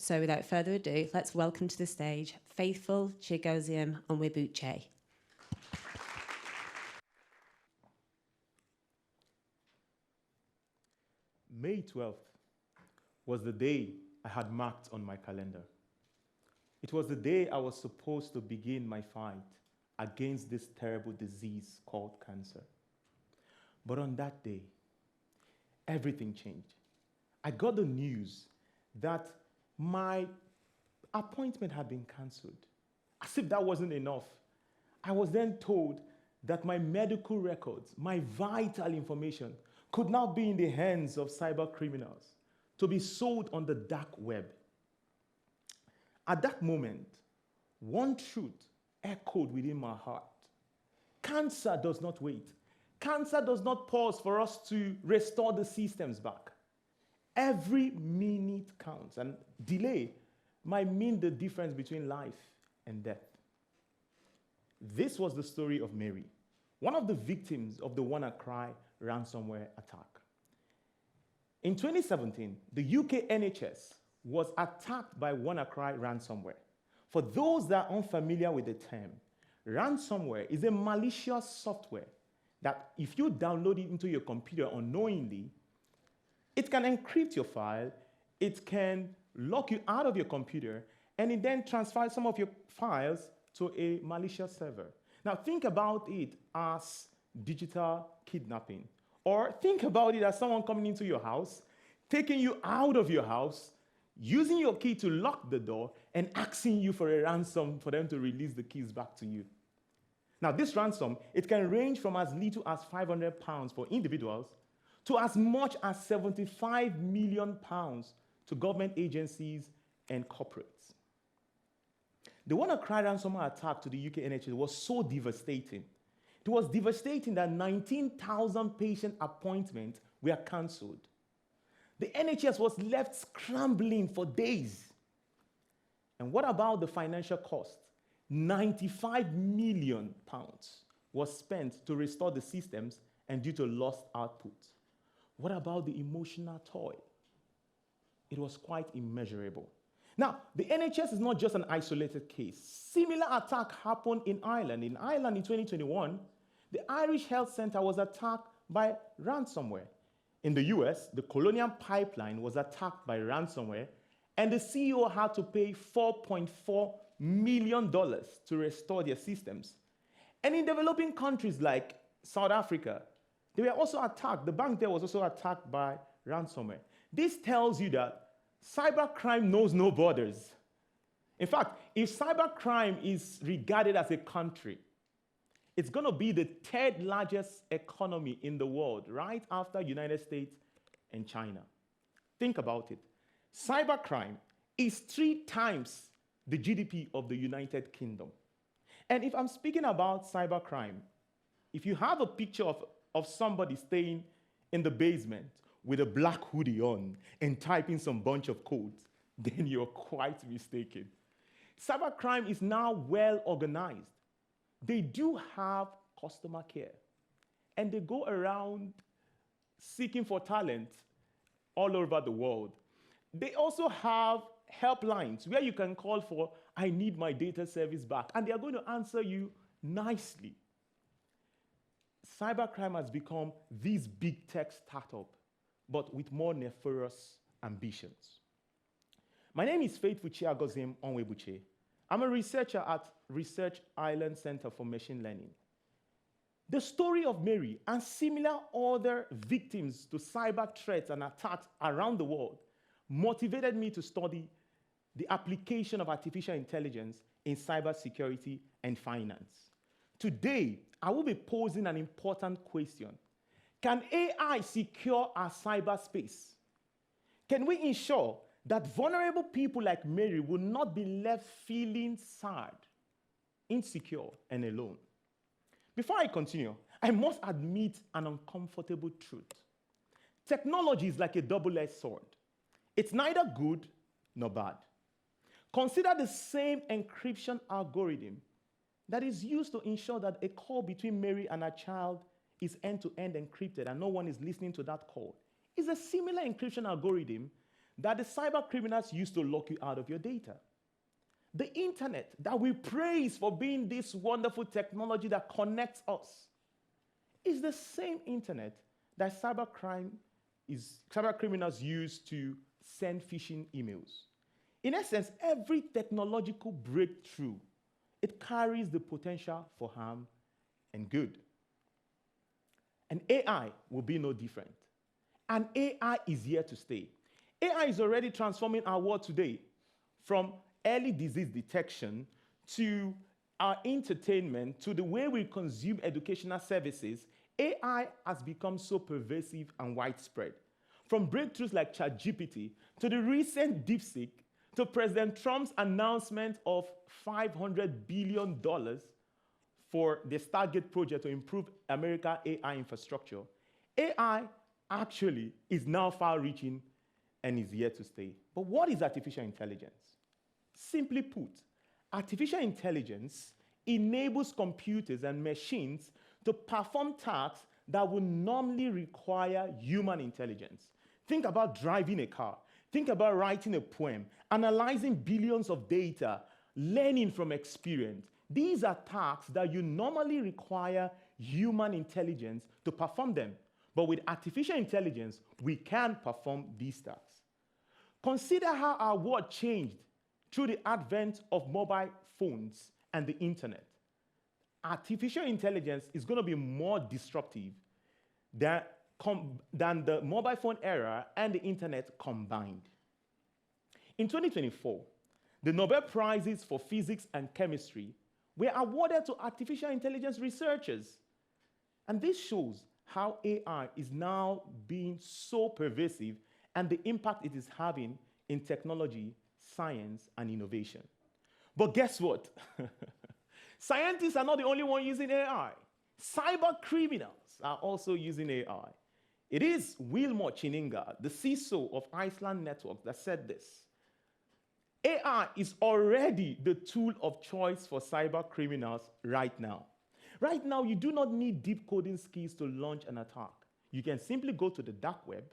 So without further ado, let's welcome to the stage faithful Chigozie Onwuegbuche. May 12th was the day I had marked on my calendar. It was the day I was supposed to begin my fight against this terrible disease called cancer. But on that day, everything changed. I got the news that my appointment had been canceled. As if that wasn't enough, I was then told that my medical records, my vital information, could now be in the hands of cyber criminals to be sold on the dark web. At that moment, one truth echoed within my heart. Cancer does not wait. Cancer does not pause for us to restore the systems back. Every minute counts, and delay might mean the difference between life and death. This was the story of Mary, one of the victims of the WannaCry ransomware attack. In 2017, the UK NHS was attacked by WannaCry ransomware. For those that are unfamiliar with the term, ransomware is a malicious software that if you download it into your computer unknowingly, it can encrypt your file, it can lock you out of your computer, and it then transfers some of your files to a malicious server. Now think about it as digital kidnapping. Or think about it as someone coming into your house, taking you out of your house, using your key to lock the door, and asking you for a ransom for them to release the keys back to you. Now, this ransom, it can range from as little as £500 for individuals to as much as £75 million to government agencies and corporates. The WannaCry ransomware attack to the UK NHS was so devastating. It was devastating that 19,000 patient appointments were cancelled. The NHS was left scrambling for days. And what about the financial cost? £95 million was spent to restore the systems and due to lost output. What about the emotional toll? It was quite immeasurable. Now, the NHS is not just an isolated case. Similar attack happened in Ireland. In Ireland in 2021, the Irish Health Centre was attacked by ransomware. In the US, the Colonial Pipeline was attacked by ransomware, and the CEO had to pay $4.4 million to restore their systems. And in developing countries like South Africa, they were also attacked. The bank there was also attacked by ransomware. This tells you that cybercrime knows no borders. In fact, if cybercrime is regarded as a country, it's going to be the third largest economy in the world, right after United States and China. Think about it. Cybercrime is 3 times the GDP of the United Kingdom. And if I'm speaking about cybercrime, if you have a picture of somebody staying in the basement with a black hoodie on and typing some bunch of codes, then you're quite mistaken. Cybercrime is now well organized. They do have customer care, and they go around seeking for talent all over the world. They also have helplines where you can call for, I need my data service back, and they are going to answer you nicely. Cybercrime has become this big tech startup, but with more nefarious ambitions. My name is faithful Chigozie Onwuegbuche. I'm a researcher at Research Island Center for Machine Learning. The story of Mary and similar other victims to cyber threats and attacks around the world motivated me to study the application of artificial intelligence in cybersecurity and finance. Today, I will be posing an important question. Can AI secure our cyberspace? Can we ensure that vulnerable people like Mary will not be left feeling sad, insecure, and alone? Before I continue, I must admit an uncomfortable truth. Technology is like a double-edged sword. It's neither good nor bad. Consider the same encryption algorithm that is used to ensure that a call between Mary and her child is end-to-end encrypted and no one is listening to that call. It's a similar encryption algorithm that the cyber criminals use to lock you out of your data. The internet that we praise for being this wonderful technology that connects us is the same internet that cyber criminals use to send phishing emails. In essence, every technological breakthrough, it carries the potential for harm and good. And AI will be no different. And AI is here to stay. AI is already transforming our world today, from early disease detection to our entertainment to the way we consume educational services. AI has become so pervasive and widespread. From breakthroughs like ChatGPT to the recent DeepSeek to President Trump's announcement of $500 billion for the Stargate project to improve America's AI infrastructure, AI actually is now far-reaching and is here to stay. But what is artificial intelligence? Simply put, artificial intelligence enables computers and machines to perform tasks that would normally require human intelligence. Think about driving a car. Think about writing a poem, analyzing billions of data, learning from experience. These are tasks that you normally require human intelligence to perform them. But with artificial intelligence, we can perform these tasks. Consider how our world changed through the advent of mobile phones and the internet. Artificial intelligence is going to be more disruptive than the mobile phone era and the internet combined. In 2024, the Nobel Prizes for Physics and Chemistry were awarded to artificial intelligence researchers. And this shows how AI is now being so pervasive and the impact it is having in technology, science, and innovation. But guess what? Scientists are not the only one using AI. Cyber criminals are also using AI. It is Wilmot Chininga, the CISO of Iceland Network, that said this. AI is already the tool of choice for cyber criminals right now. Right now, you do not need deep coding skills to launch an attack. You can simply go to the dark web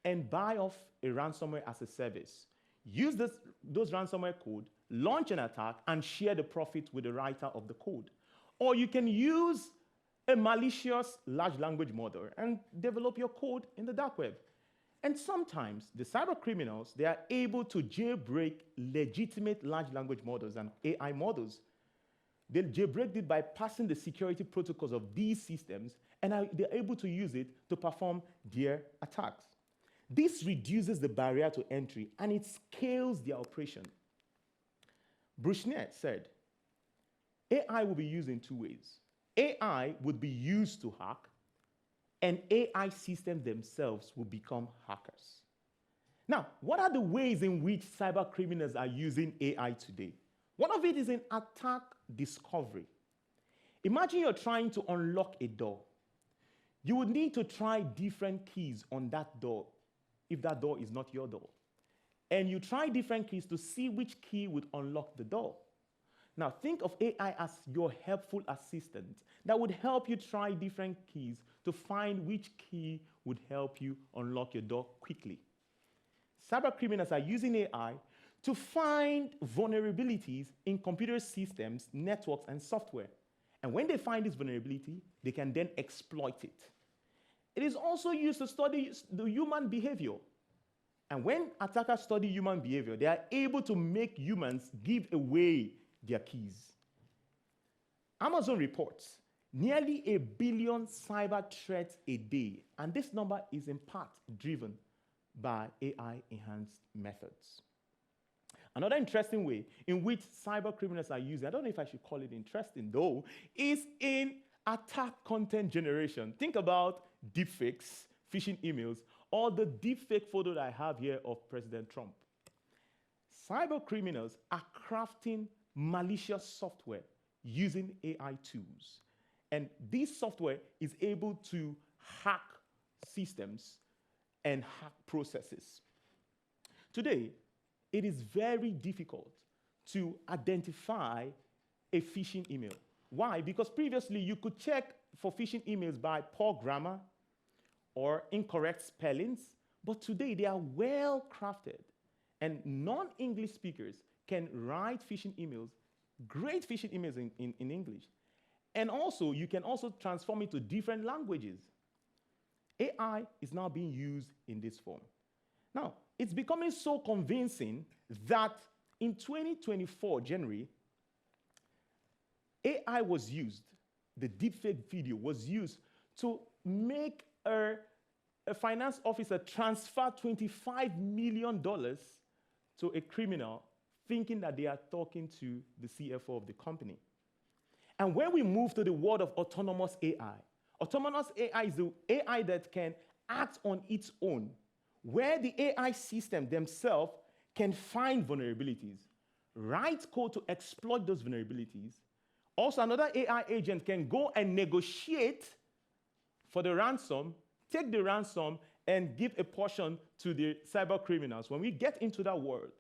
and buy off a ransomware as a service. Use those ransomware code, launch an attack, and share the profit with the writer of the code. Or you can use a malicious large language model and develop your code in the dark web. And sometimes the cyber criminals, they are able to jailbreak legitimate large language models and AI models. They'll jailbreak it by passing the security protocols of these systems, and they're able to use it to perform their attacks. This reduces the barrier to entry, and it scales their operation. Bruchner said, AI will be used in two ways. AI would be used to hack, and AI systems themselves will become hackers. Now, what are the ways in which cyber criminals are using AI today? One of it is in attack discovery. Imagine you're trying to unlock a door. You would need to try different keys on that door if that door is not your door. And you try different keys to see which key would unlock the door. Now, think of AI as your helpful assistant that would help you try different keys to find which key would help you unlock your door quickly. Cyber criminals are using AI to find vulnerabilities in computer systems, networks, and software. And when they find this vulnerability, they can then exploit it. It is also used to study the human behavior. And when attackers study human behavior, they are able to make humans give away their keys. Amazon reports nearly 1 billion cyber threats a day, and this number is in part driven by AI-enhanced methods. Another interesting way in which cyber criminals are using, I don't know if I should call it interesting though, is in attack content generation. Think about deepfakes, phishing emails, or the deepfake photo that I have here of President Trump. Cyber criminals are crafting malicious software using AI tools. And this software is able to hack systems and hack processes. Today, it is very difficult to identify a phishing email. Why? Because previously you could check for phishing emails by poor grammar or incorrect spellings, But today, they are well crafted, and non-English speakers can write phishing emails, great phishing emails in English. And also, you can also transform it to different languages. AI is now being used in this form. Now, it's becoming so convincing that in 2024, January, AI was used, the deepfake video was used to make a finance officer transfer $25 million to a criminal, thinking that they are talking to the CFO of the company. And when we move to the world of autonomous AI is the AI that can act on its own, where the AI system themselves can find vulnerabilities, write code to exploit those vulnerabilities. Also, another AI agent can go and negotiate for the ransom, take the ransom, and give a portion to the cyber criminals. When we get into that world,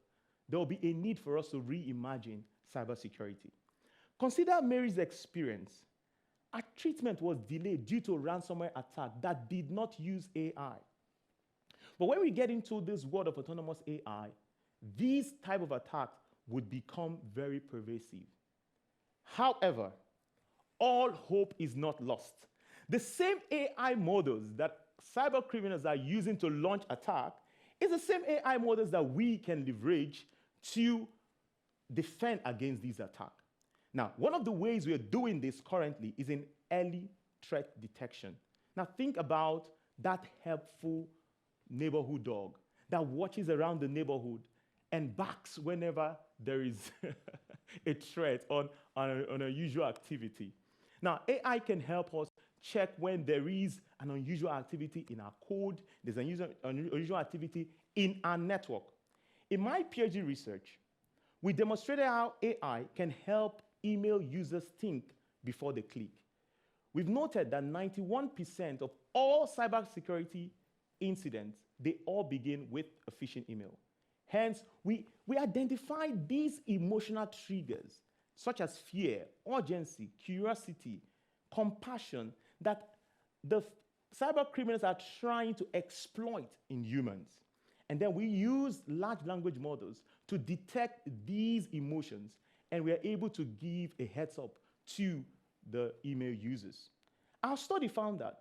there will be a need for us to reimagine cybersecurity. Consider Mary's experience. Her treatment was delayed due to a ransomware attack that did not use AI. But when we get into this world of autonomous AI, these type of attacks would become very pervasive. However, all hope is not lost. The same AI models that cyber criminals are using to launch attack is the same AI models that we can leverage to defend against these attacks. Now, one of the ways we are doing this currently is in early threat detection. Now, think about that helpful neighborhood dog that watches around the neighborhood and barks whenever there is a threat on unusual activity. Now, AI can help us check when there is an unusual activity in our code, there's unusual activity in our network. In my PhD research, we demonstrated how AI can help email users think before they click. We've noted that 91% of all cybersecurity incidents, they all begin with a phishing email. Hence, we identified these emotional triggers, such as fear, urgency, curiosity, compassion, that the cyber criminals are trying to exploit in humans. And then we use large language models to detect these emotions, and we are able to give a heads up to the email users. Our study found that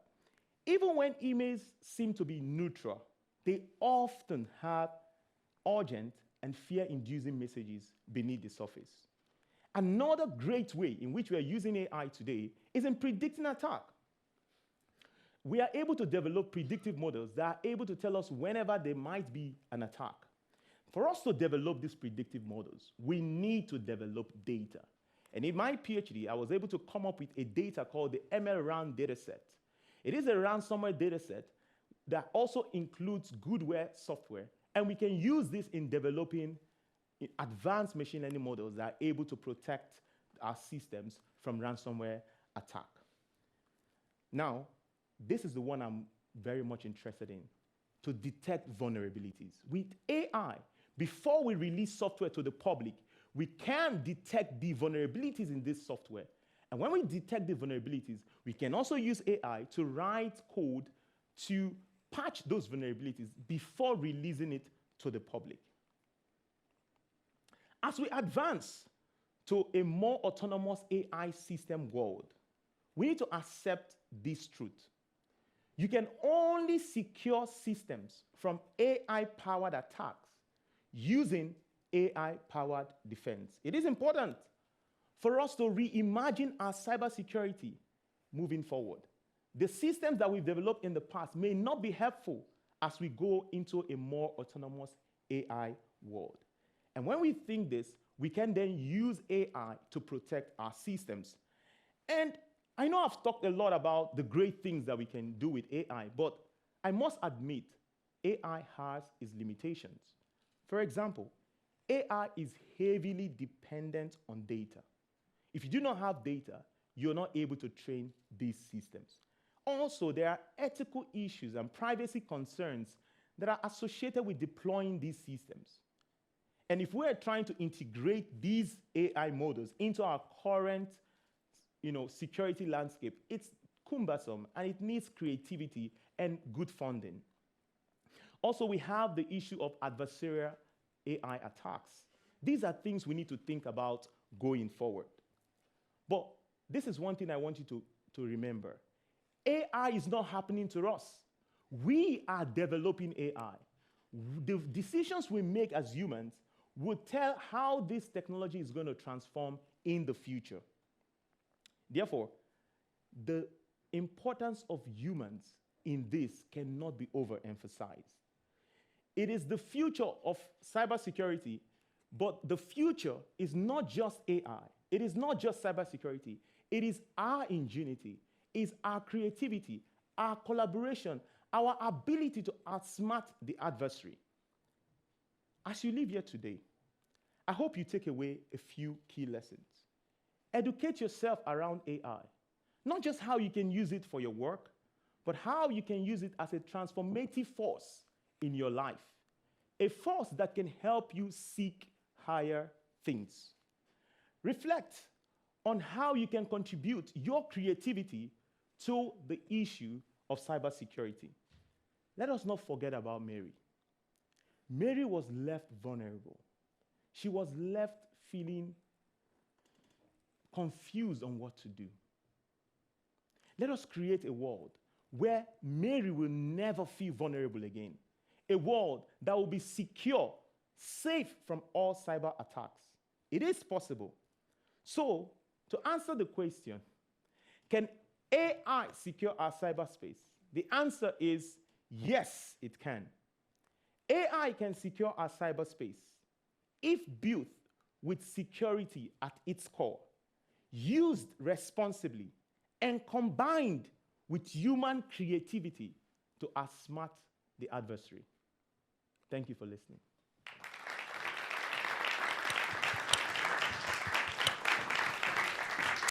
even when emails seem to be neutral, they often have urgent and fear-inducing messages beneath the surface. Another great way in which we are using AI today is in predicting attack. We are able to develop predictive models that are able to tell us whenever there might be an attack. For us to develop these predictive models, we need to develop data. And in my PhD, I was able to come up with a data called the MLRAN dataset. It is a ransomware dataset that also includes goodware software, and we can use this in developing advanced machine learning models that are able to protect our systems from ransomware attack. Now, this is the one I'm very much interested in, to detect vulnerabilities. With AI, before we release software to the public, we can detect the vulnerabilities in this software. And when we detect the vulnerabilities, we can also use AI to write code to patch those vulnerabilities before releasing it to the public. As we advance to a more autonomous AI system world, we need to accept this truth. You can only secure systems from AI-powered attacks using AI-powered defense. It is important for us to reimagine our cybersecurity moving forward. The systems that we've developed in the past may not be helpful as we go into a more autonomous AI world. And when we think this, we can then use AI to protect our systems. And I know I've talked a lot about the great things that we can do with AI, but I must admit, AI has its limitations. For example, AI is heavily dependent on data. If you do not have data, you're not able to train these systems. Also, there are ethical issues and privacy concerns that are associated with deploying these systems. And if we're trying to integrate these AI models into our current security landscape, it's cumbersome and it needs creativity and good funding. Also, we have the issue of adversarial AI attacks. These are things we need to think about going forward. But this is one thing I want you to remember. AI is not happening to us. We are developing AI. The decisions we make as humans will tell how this technology is going to transform in the future. Therefore, the importance of humans in this cannot be overemphasized. It is the future of cybersecurity, but the future is not just AI. It is not just cybersecurity. It is our ingenuity, is our creativity, our collaboration, our ability to outsmart the adversary. As you live here today, I hope you take away a few key lessons. Educate yourself around AI, not just how you can use it for your work, but how you can use it as a transformative force in your life, a force that can help you seek higher things. Reflect on how you can contribute your creativity to the issue of cybersecurity. Let us not forget about Mary. Mary was left vulnerable. She was left feeling confused on what to do. Let us create a world where Mary will never feel vulnerable again. A world that will be secure, safe from all cyber attacks. It is possible. So, to answer the question, can AI secure our cyberspace? The answer is yes, it can. AI can secure our cyberspace if built with security at its core, used responsibly, and combined with human creativity to outsmart the adversary. Thank you for listening.